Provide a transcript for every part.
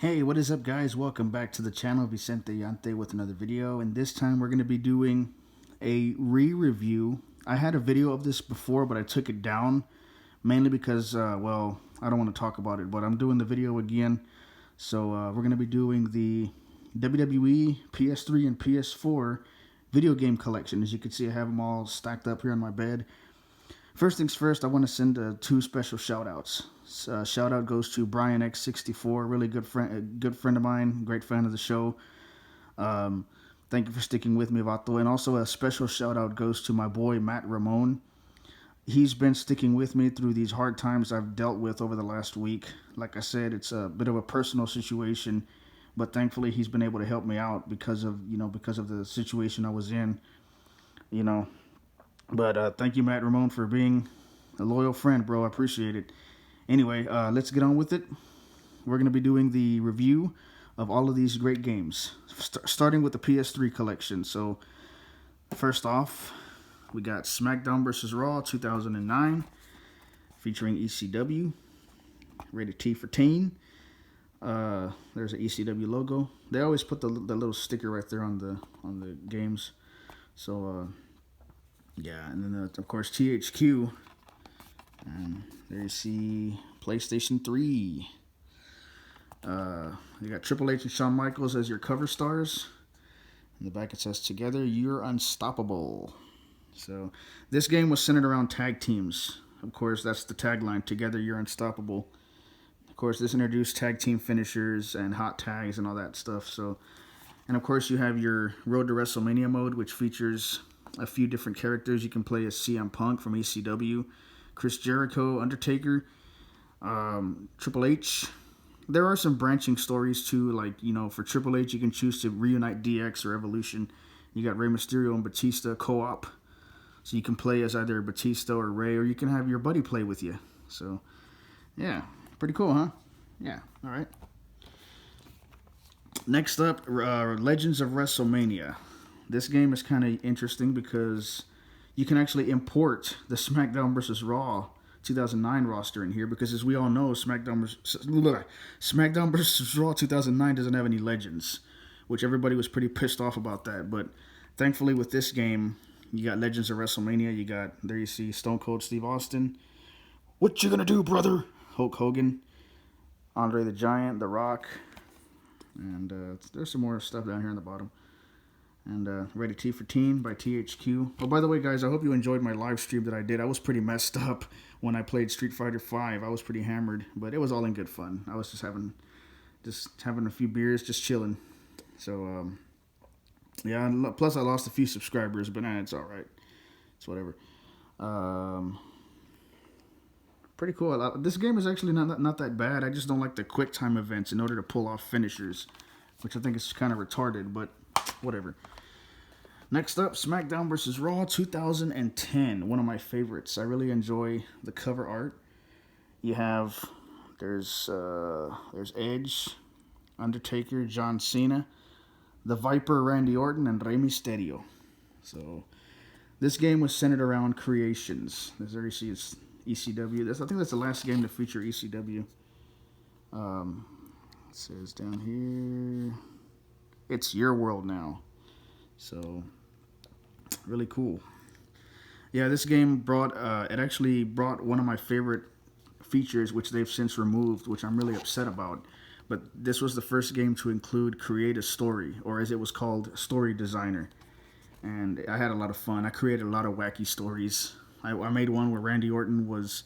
Hey, what is up guys? Welcome back to the channel. Vicente Yante with another video, and this time we're going to be doing a re-review. I had a video of this before, but I took it down mainly because, well, I don't want to talk about it, but I'm doing the video again. So we're going to be doing the WWE PS3 and PS4 video game collection. As you can see, I have them all stacked up here on my bed. First things first, I want to send two special shout-outs. Shout out goes to Brian X64, really good friend of mine, great fan of the show. Thank you for sticking with me, Vato. And also a special shout out goes to my boy Matt Ramon. He's been sticking with me through these hard times I've dealt with over the last week. Like I said, it's a bit of a personal situation, but thankfully he's been able to help me out because of the situation I was in. But thank you, Matt Ramon, for being a loyal friend, bro. I appreciate it. Anyway, let's get on with it. We're going to be doing the review of all of these great games, starting with the PS3 collection. So, first off, we got SmackDown vs. Raw 2009, featuring ECW, rated T for teen. There's an ECW logo. They always put the little sticker right there on the games. So, yeah, and then of course THQ, and there you see PlayStation 3. You got Triple H and Shawn Michaels as your cover stars. In the back it says, "Together you're unstoppable." So this game was centered around tag teams. Of course, that's the tagline, "Together you're unstoppable." Of course, this introduced tag team finishers and hot tags and all that stuff. So, and of course you have your Road to WrestleMania mode, which features a few different characters. You can play as CM Punk from ECW, Chris Jericho, Undertaker, Triple H. There are some branching stories too, like, for Triple H you can choose to reunite DX or Evolution. You got Rey Mysterio and Batista co-op, so you can play as either Batista or Rey, or you can have your buddy play with you. So yeah, pretty cool, huh? Yeah, alright. Next up, Legends of WrestleMania. This game is kind of interesting because you can actually import the SmackDown vs. Raw 2009 roster in here, because as we all know, SmackDown vs. Raw 2009 doesn't have any legends, which everybody was pretty pissed off about that. But thankfully with this game, you got Legends of WrestleMania. There you see Stone Cold Steve Austin. "What you gonna do, brother?" Hulk Hogan, Andre the Giant, The Rock, and there's some more stuff down here on the bottom. And Rated T for Teen by THQ. Oh, by the way, guys, I hope you enjoyed my live stream that I did. I was pretty messed up when I played Street Fighter V. I was pretty hammered, but it was all in good fun. I was just having a few beers, just chilling. So, yeah, plus I lost a few subscribers, but it's all right. It's whatever. Pretty cool. This game is actually not that bad. I just don't like the quick time events in order to pull off finishers, which I think is kind of retarded, but whatever. Next up, SmackDown vs. Raw 2010. One of my favorites. I really enjoy the cover art. You have, there's Edge, Undertaker, John Cena, the Viper, Randy Orton, and Rey Mysterio. So this game was centered around creations. As there you see, it's ECW. I think that's the last game to feature ECW. It says down here, "It's your world now." So really cool. Yeah, this game actually brought one of my favorite features, which they've since removed, which I'm really upset about. But this was the first game to include Create a Story, or as it was called, Story Designer. And I had a lot of fun. I created a lot of wacky stories. I made one where Randy Orton was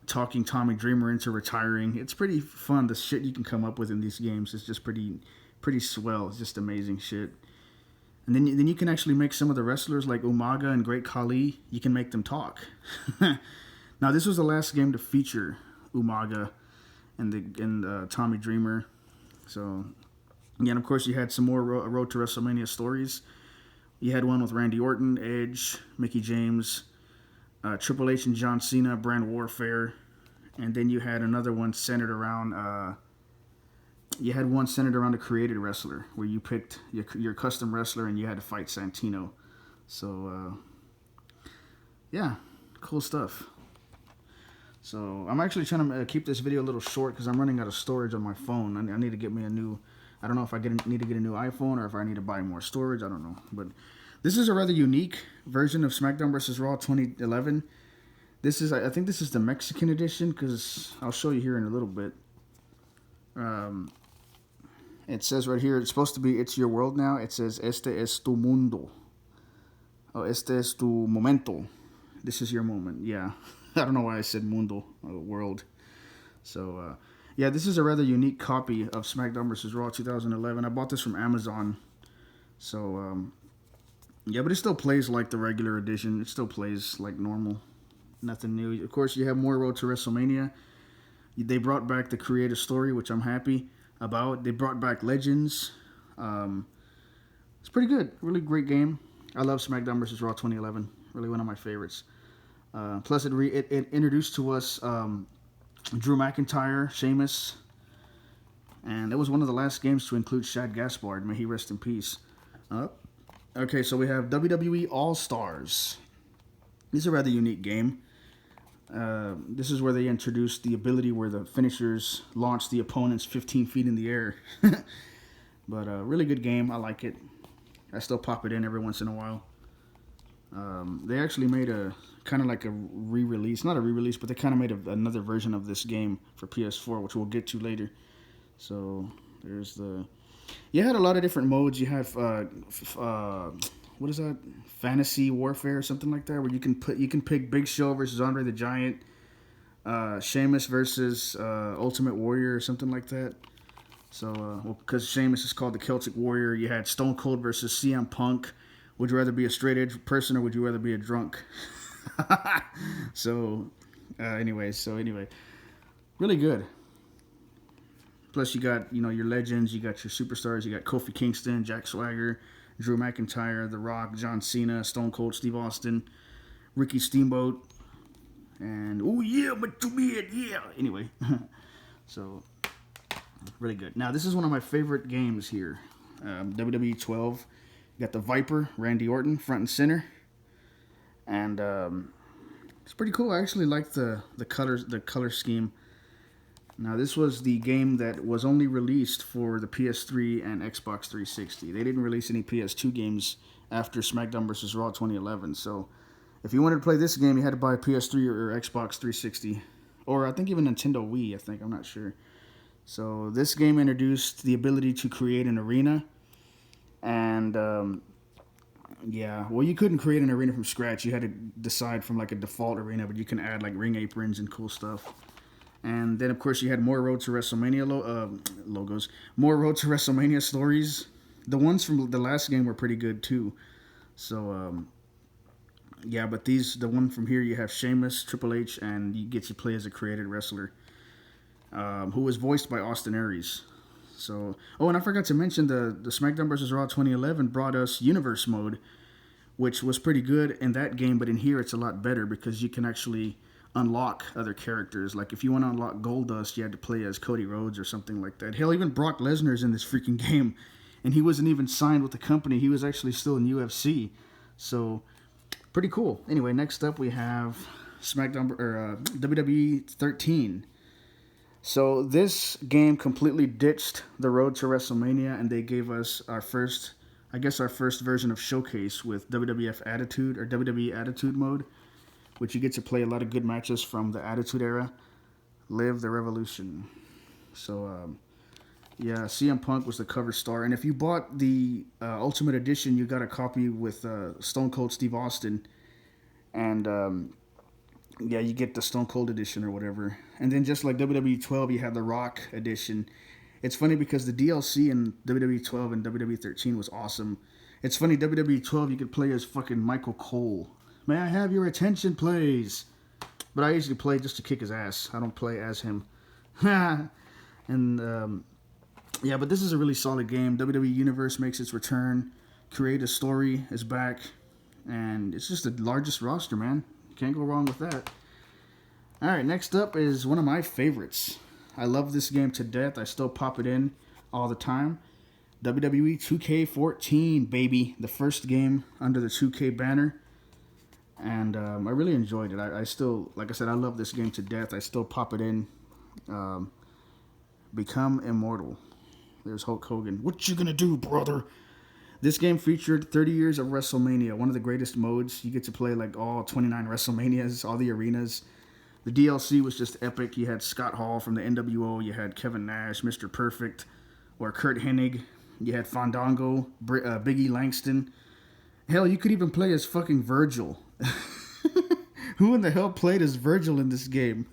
talking Tommy Dreamer into retiring. It's pretty fun, the shit you can come up with in these games. It's just pretty swell. It's just amazing shit. And then you can actually make some of the wrestlers like Umaga and Great Khali, you can make them talk. Now this was the last game to feature Umaga and Tommy Dreamer. So again, of course, you had some more Road to WrestleMania stories. You had one with Randy Orton, Edge, Mickie James, Triple H and John Cena, Brand Warfare, and then you had another one centered around a created wrestler, where you picked your custom wrestler and you had to fight Santino. So, yeah, cool stuff. So I'm actually trying to keep this video a little short because I'm running out of storage on my phone. I need to get me a new, I don't know if need to get a new iPhone or if I need to buy more storage. I don't know. But this is a rather unique version of SmackDown vs. Raw 2011. This is, I think this is the Mexican edition because I'll show you here in a little bit. It says right here, it's supposed to be, it's your world now. It says, este es tu mundo. Oh, este es tu momento. This is your moment. Yeah. I don't know why I said mundo, world. So, yeah, this is a rather unique copy of SmackDown vs. Raw 2011. I bought this from Amazon. So, yeah, but it still plays like the regular edition. It still plays like normal. Nothing new. Of course, you have more Road to WrestleMania. They brought back the creative story, which I'm happy about. They brought back Legends. It's pretty good. Really great game. I love SmackDown vs. Raw 2011. Really one of my favorites. Plus, it introduced to us Drew McIntyre, Sheamus, and it was one of the last games to include Shad Gaspard. May he rest in peace. Okay, so we have WWE All-Stars. This is a rather unique game. This is where they introduced the ability where the finishers launch the opponents 15 feet in the air. But really good game. I like it. I still pop it in every once in a while. They actually made a kind of like a re-release, not a re-release, but they kind of made another version of this game for PS4, which we'll get to later. So there's the, you had a lot of different modes. You have what is that, Fantasy Warfare or something like that, where you can pick Big Show versus Andre the Giant, Sheamus versus Ultimate Warrior or something like that. So well, because Sheamus is called the Celtic Warrior, you had Stone Cold versus CM Punk. Would you rather be a straight edge person or would you rather be a drunk? So, anyway, really good. Plus, you got, you know, your legends, you got your superstars, you got Kofi Kingston, Jack Swagger, Drew McIntyre, The Rock, John Cena, Stone Cold Steve Austin, Ricky Steamboat, and oh yeah, but you mean yeah. Anyway, so really good. Now, this is one of my favorite games here, WWE 12. You got the Viper, Randy Orton, front and center. And it's pretty cool. I actually like the color scheme. Now, this was the game that was only released for the PS3 and Xbox 360. They didn't release any PS2 games after SmackDown vs. Raw 2011. So, if you wanted to play this game, you had to buy a PS3 or Xbox 360. Or I think even Nintendo Wii, I'm not sure. So, this game introduced the ability to create an arena. And, yeah, well, you couldn't create an arena from scratch. You had to decide from, like, a default arena, but you can add, like, ring aprons and cool stuff. And then, of course, you had more Road to WrestleMania logos. More Road to WrestleMania stories. The ones from the last game were pretty good, too. So, yeah, but the one from here, you have Sheamus, Triple H, and you get to play as a created wrestler. Who was voiced by Austin Aries. So, oh, and I forgot to mention the SmackDown vs. Raw 2011 brought us Universe Mode, which was pretty good in that game, but in here it's a lot better because you can actually unlock other characters. Like, if you want to unlock Goldust, you had to play as Cody Rhodes or something like that. Hell, even Brock Lesnar's in this freaking game, and he wasn't even signed with the company. He was actually still in UFC. So, pretty cool. Anyway, next up we have WWE 13. So this game completely ditched the Road to WrestleMania, and they gave us our first version of Showcase with WWF Attitude, or WWE Attitude Mode, which you get to play a lot of good matches from the Attitude Era. Live the Revolution. So, yeah, CM Punk was the cover star, and if you bought the Ultimate Edition, you got a copy with Stone Cold Steve Austin, and yeah, you get the Stone Cold edition or whatever. And then just like WWE 12, you have the Rock edition. It's funny because the DLC in WWE 12 and WWE 13 was awesome. It's funny, WWE 12, you could play as fucking Michael Cole. May I have your attention, please? But I usually play just to kick his ass. I don't play as him. And, yeah, but this is a really solid game. WWE Universe makes its return. Create a Story is back. And it's just the largest roster, man. Can't go wrong with that. Alright, next up is one of my favorites. I love this game to death. I still pop it in all the time. WWE 2K14, baby. The first game under the 2K banner. And I really enjoyed it. I still, like I said, I love this game to death. I still pop it in. Um, Become immortal. There's Hulk Hogan. What you gonna do, brother? This game featured 30 years of WrestleMania, one of the greatest modes. You get to play like all 29 WrestleManias, all the arenas. The DLC was just epic. You had Scott Hall from the NWO. You had Kevin Nash, Mr. Perfect, or Kurt Hennig. You had Fandango, Biggie Langston. Hell, you could even play as fucking Virgil. Who in the hell played as Virgil in this game?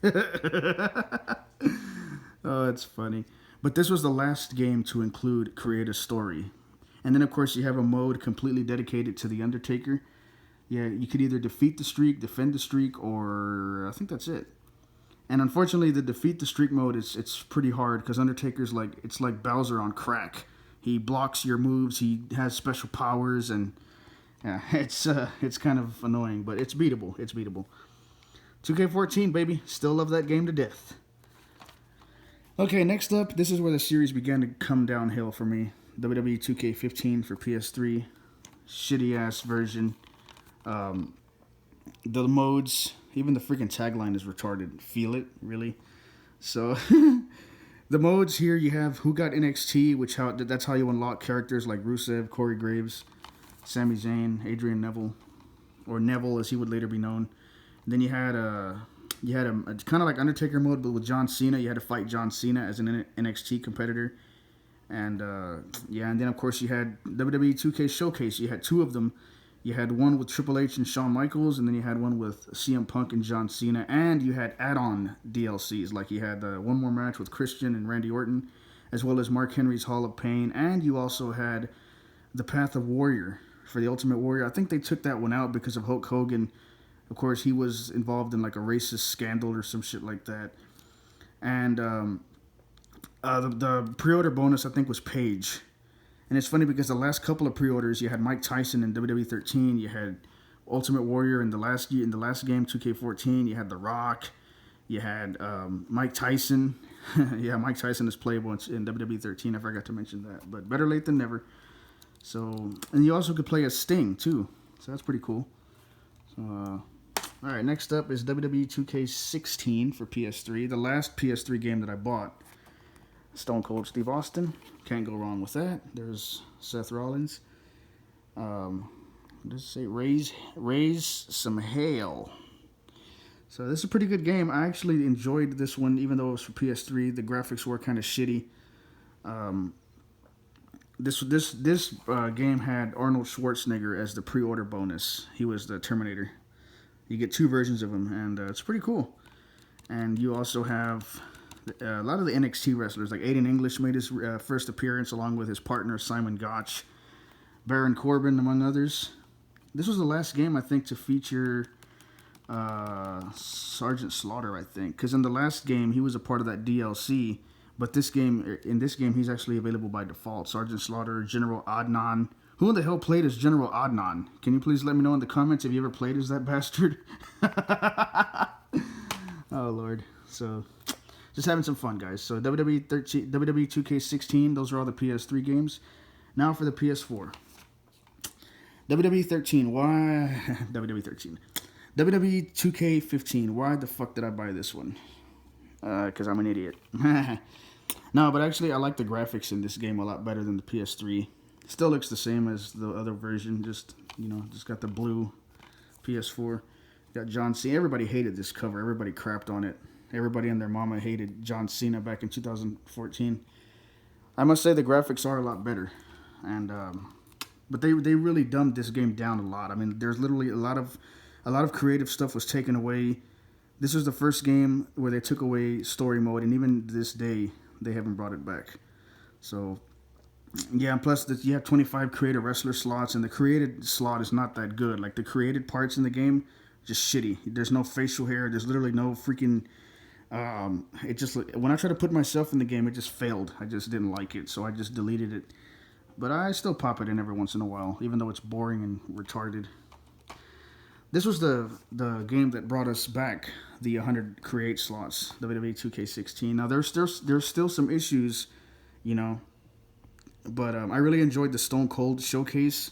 Oh, it's funny. But this was the last game to include Create a Story. And then, of course, you have a mode completely dedicated to The Undertaker. Yeah, you could either defeat the streak, defend the streak, or I think that's it. And unfortunately, the defeat the streak mode it's pretty hard because Undertaker's it's like Bowser on crack. He blocks your moves. He has special powers, and yeah, it's kind of annoying, but it's beatable. It's beatable. 2K14, baby, still love that game to death. Okay, next up, this is where the series began to come downhill for me. WWE 2K15 for PS3, shitty ass version. The modes, even the freaking tagline is retarded. Feel it, really. So the modes here, you have Who Got NXT, that's how you unlock characters like Rusev, Corey Graves, Sami Zayn, Adrian Neville, or Neville as he would later be known. And then you had a kind of like Undertaker mode, but with John Cena. You had to fight John Cena as an NXT competitor. And and then of course you had WWE 2K Showcase. You had two of them. You had one with Triple H and Shawn Michaels, and then you had one with CM Punk and John Cena. And you had add-on DLCs, like you had one more match with Christian and Randy Orton, as well as Mark Henry's Hall of Pain. And you also had the Path of Warrior for the Ultimate Warrior. I think they took that one out because of Hulk Hogan. Of course, he was involved in like a racist scandal or some shit like that. And the pre-order bonus, I think, was Paige. And it's funny because the last couple of pre-orders, you had Mike Tyson in WWE 13, you had Ultimate Warrior in the last game, 2K14, you had The Rock, you had Mike Tyson. Yeah, Mike Tyson is playable in WWE 13. I forgot to mention that, but better late than never. So, and you also could play as Sting too, so that's pretty cool. So, all right, next up is WWE 2K16 for PS3, the last PS3 game that I bought. Stone Cold Steve Austin, can't go wrong with that. There's Seth Rollins. Let's say raise some hail. So this is a pretty good game. I actually enjoyed this one, even though it was for PS3. The graphics were kind of shitty. This game had Arnold Schwarzenegger as the pre-order bonus. He was the Terminator. You get two versions of him, and it's pretty cool. And you also have a lot of the NXT wrestlers, like Aiden English made his first appearance along with his partner Simon Gotch, Baron Corbin, among others. This was the last game, I think, to feature Sergeant Slaughter, I think, because in the last game he was a part of that DLC, but in this game he's actually available by default. Sergeant Slaughter, General Adnan. Who in the hell played as General Adnan? Can you please let me know in the comments if you ever played as that bastard? Oh Lord. So just having some fun, guys. So WWE 2K16, those are all the PS3 games. Now for the PS4. WWE 13, why? WWE 13. WWE 2K15, why the fuck did I buy this one? Because I'm an idiot. No, but actually I like the graphics in this game a lot better than the PS3. Still looks the same as the other version, just got the blue PS4. Got John Cena. Everybody hated this cover. Everybody crapped on it. Everybody and their mama hated John Cena back in 2014. I must say the graphics are a lot better, and but they really dumbed this game down a lot. I mean, there's literally a lot of creative stuff was taken away. This was the first game where they took away story mode, and even to this day they haven't brought it back. So yeah, and plus you have 25 creative wrestler slots, and the created slot is not that good. Like the created parts in the game, just shitty. There's no facial hair. There's literally no freaking. It just when I try to put myself in the game, it just failed. I just didn't like it, so I just deleted it. But I still pop it in every once in a while, even though it's boring and retarded. This was the game that brought us back the 100 create slots, WWE 2K16. Now there's still some issues, but I really enjoyed the Stone Cold Showcase.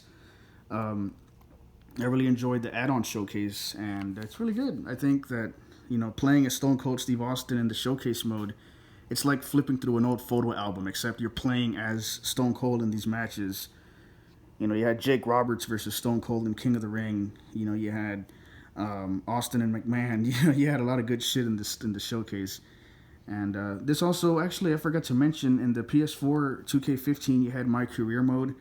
I really enjoyed the add-on showcase, and it's really good. I think that, playing as Stone Cold Steve Austin in the showcase mode, it's like flipping through an old photo album, except you're playing as Stone Cold in these matches. You had Jake Roberts versus Stone Cold in King of the Ring. You had Austin and McMahon. You had a lot of good shit in the showcase. And this also, actually, I forgot to mention, in the PS4 2K15, you had My Career mode.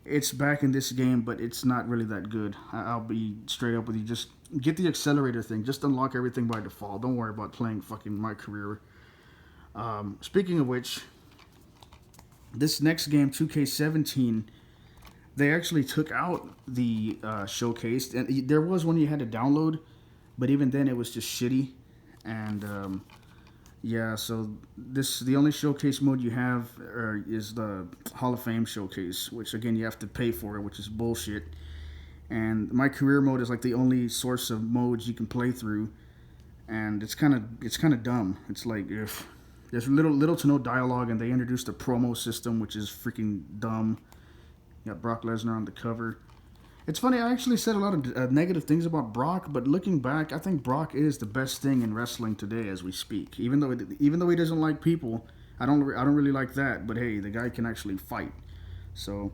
It's back in this game, but it's not really that good. I'll be straight up with you. Just get the accelerator thing. Just unlock everything by default. Don't worry about playing fucking My Career. Speaking of which, this next game, 2K17, they actually took out the showcase. And there was one you had to download, but even then it was just shitty. And yeah, so the only showcase mode you have is the Hall of Fame showcase, which again you have to pay for, which is bullshit. And My Career mode is like the only source of modes you can play through, and it's kind of dumb. It's like if there's little to no dialogue, and they introduced a promo system, which is freaking dumb. You got Brock Lesnar on the cover. It's funny, I actually said a lot of negative things about Brock, but looking back, I think Brock is the best thing in wrestling today as we speak. Even though he doesn't like people, I don't really like that. But hey, the guy can actually fight. So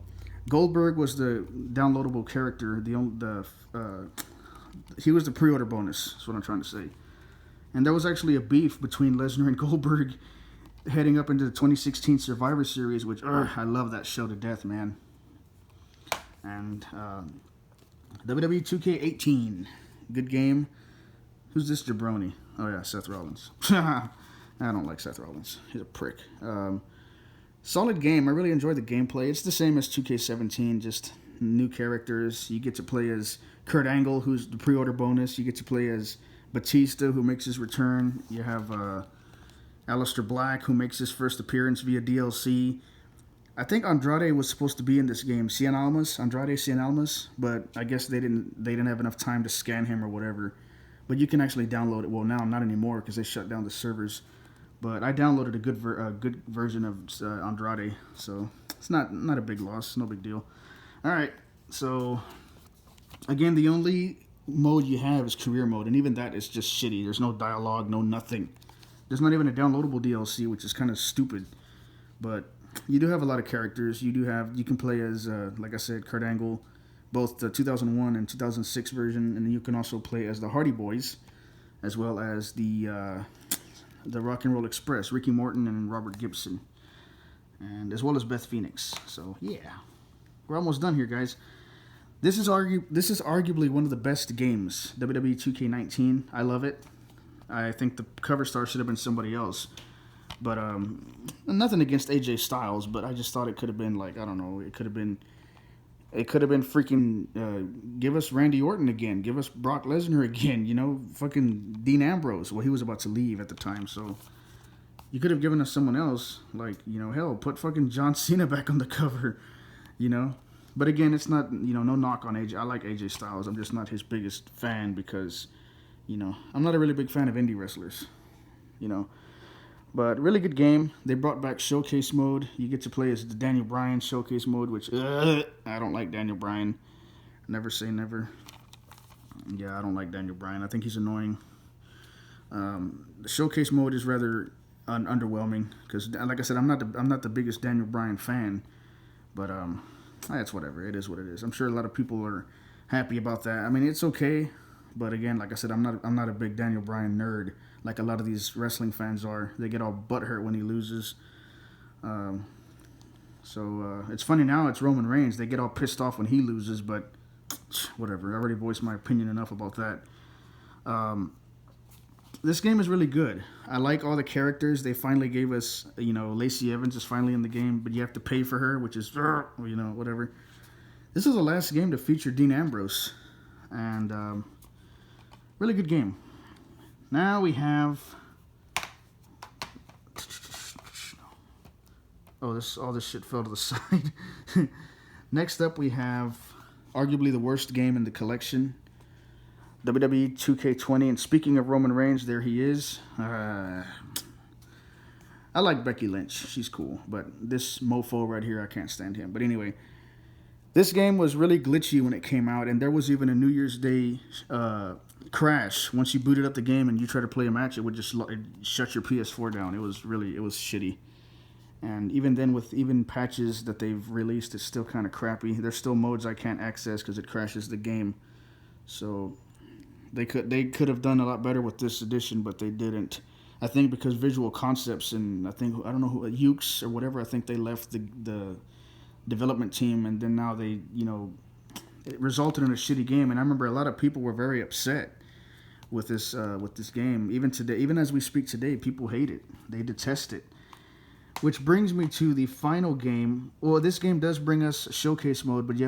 Goldberg was the downloadable character. He was the pre-order bonus. That's what I'm trying to say. And there was actually a beef between Lesnar and Goldberg heading up into the 2016 Survivor Series, which I love that show to death, man. And WWE 2K18, good game. Who's this jabroni? Oh yeah, Seth Rollins. I don't like Seth Rollins. He's a prick. Solid game. I really enjoyed the gameplay. It's the same as 2K17, just new characters. You get to play as Kurt Angle, who's the pre-order bonus. You get to play as Batista, who makes his return. You have Aleister Black, who makes his first appearance via DLC. I think Andrade was supposed to be in this game, Andrade Cien Almas, but I guess they didn't have enough time to scan him or whatever. But you can actually download it. Well, now not anymore because they shut down the servers. But I downloaded a good version of Andrade, so it's not a big loss, no big deal. All right, so again, the only mode you have is career mode, and even that is just shitty. There's no dialogue, no nothing. There's not even a downloadable DLC, which is kind of stupid, but you do have a lot of characters. You can play as, like I said, Kurt Angle, both the 2001 and 2006 version, and then you can also play as the Hardy Boys, as well as the Rock and Roll Express, Ricky Morton and Robert Gibson, and as well as Beth Phoenix. So yeah, we're almost done here, guys. This is arguably one of the best games, WWE 2K19. I love it. I think the cover star should have been somebody else. But nothing against AJ Styles, but I just thought it could have been like, I don't know, it could have been freaking give us Randy Orton again, give us Brock Lesnar again, fucking Dean Ambrose. Well, he was about to leave at the time, so you could have given us someone else, like, hell, put fucking John Cena back on the cover, But again, it's not, no knock on AJ. I like AJ Styles. I'm just not his biggest fan because, I'm not a really big fan of indie wrestlers, But really good game. They brought back showcase mode. You get to play as the Daniel Bryan showcase mode, which I don't like Daniel Bryan. Never say never. Yeah, I don't like Daniel Bryan. I think he's annoying. The showcase mode is rather underwhelming because, like I said, I'm not the biggest Daniel Bryan fan. But that's whatever. It is what it is. I'm sure a lot of people are happy about that. I mean, it's okay. But again, like I said, I'm not a big Daniel Bryan nerd like a lot of these wrestling fans are. They get all butthurt when he loses. So it's funny now. It's Roman Reigns. They get all pissed off when he loses, but whatever. I already voiced my opinion enough about that. This game is really good. I like all the characters. They finally gave us, Lacey Evans is finally in the game, but you have to pay for her, which is, whatever. This is the last game to feature Dean Ambrose, and really good game. Now we have, all this shit fell to the side. Next up we have arguably the worst game in the collection, WWE 2K20. And speaking of Roman Reigns, there he is. I like Becky Lynch. She's cool. But this mofo right here, I can't stand him. But anyway, This game was really glitchy when it came out, and there was even a New Year's Day crash. Once you booted up the game and you try to play a match, it would just shut your PS4 down. It was shitty. And even then, with even patches that they've released, it's still kind of crappy. There's still modes I can't access because it crashes the game. So they could have done a lot better with this edition, but they didn't. I think because Visual Concepts and I don't know who, Ukes or whatever, I think they left the development team, and then now they, it resulted in a shitty game. And I remember a lot of people were very upset with this game. Even today, even as we speak today, people hate it. They detest it. Which brings me to the final game. Well, this game does bring us showcase mode, but you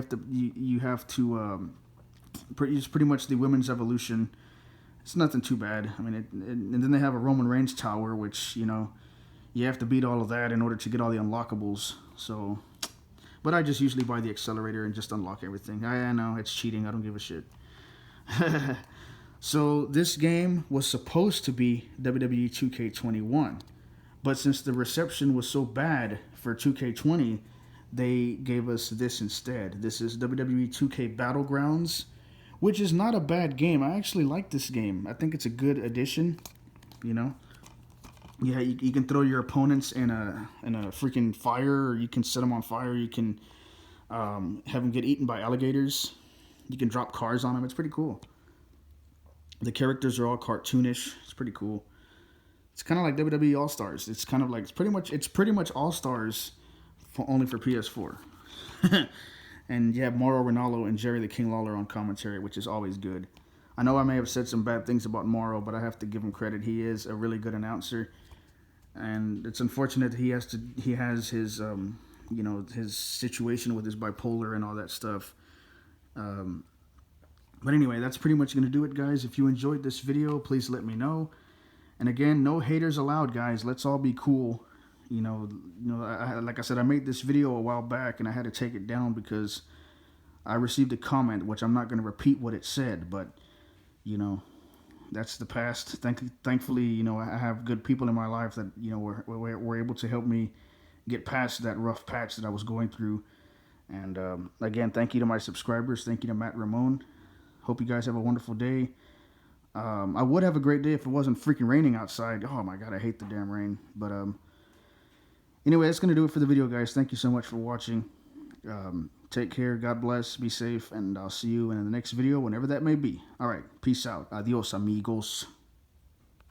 have to it's pretty much the women's evolution. It's nothing too bad. I mean, and then they have a Roman Reigns tower, which you have to beat all of that in order to get all the unlockables. So, but I just usually buy the accelerator and just unlock everything. I know it's cheating. I don't give a shit. So this game was supposed to be WWE 2K21. But since the reception was so bad for 2K20, they gave us this instead. This is WWE 2K Battlegrounds, which is not a bad game. I actually like this game. I think it's a good addition. Yeah, you can throw your opponents in a freaking fire, or you can set them on fire. You can have them get eaten by alligators. You can drop cars on them. It's pretty cool. The characters are all cartoonish. It's pretty cool. It's kind of like WWE All Stars. It's kind of like it's pretty much All Stars, only for PS4. And you have Mauro Ranallo and Jerry the King Lawler on commentary, which is always good. I know I may have said some bad things about Mauro, but I have to give him credit. He is a really good announcer, and it's unfortunate that he has his his situation with his bipolar and all that stuff. But anyway, that's pretty much going to do it, guys. If you enjoyed this video, please let me know. And again, no haters allowed, guys. Let's all be cool. Like I said, I made this video a while back, and I had to take it down because I received a comment, which I'm not going to repeat what it said, but, that's the past. Thankfully, I have good people in my life that, were able to help me get past that rough patch that I was going through. And, again, thank you to my subscribers. Thank you to Matt Ramon. Hope you guys have a wonderful day. I would have a great day if it wasn't freaking raining outside. Oh my god, I hate the damn rain. But anyway, that's going to do it for the video, guys. Thank you so much for watching. Take care, God bless, be safe, and I'll see you in the next video, whenever that may be. Alright, peace out. Adios, amigos.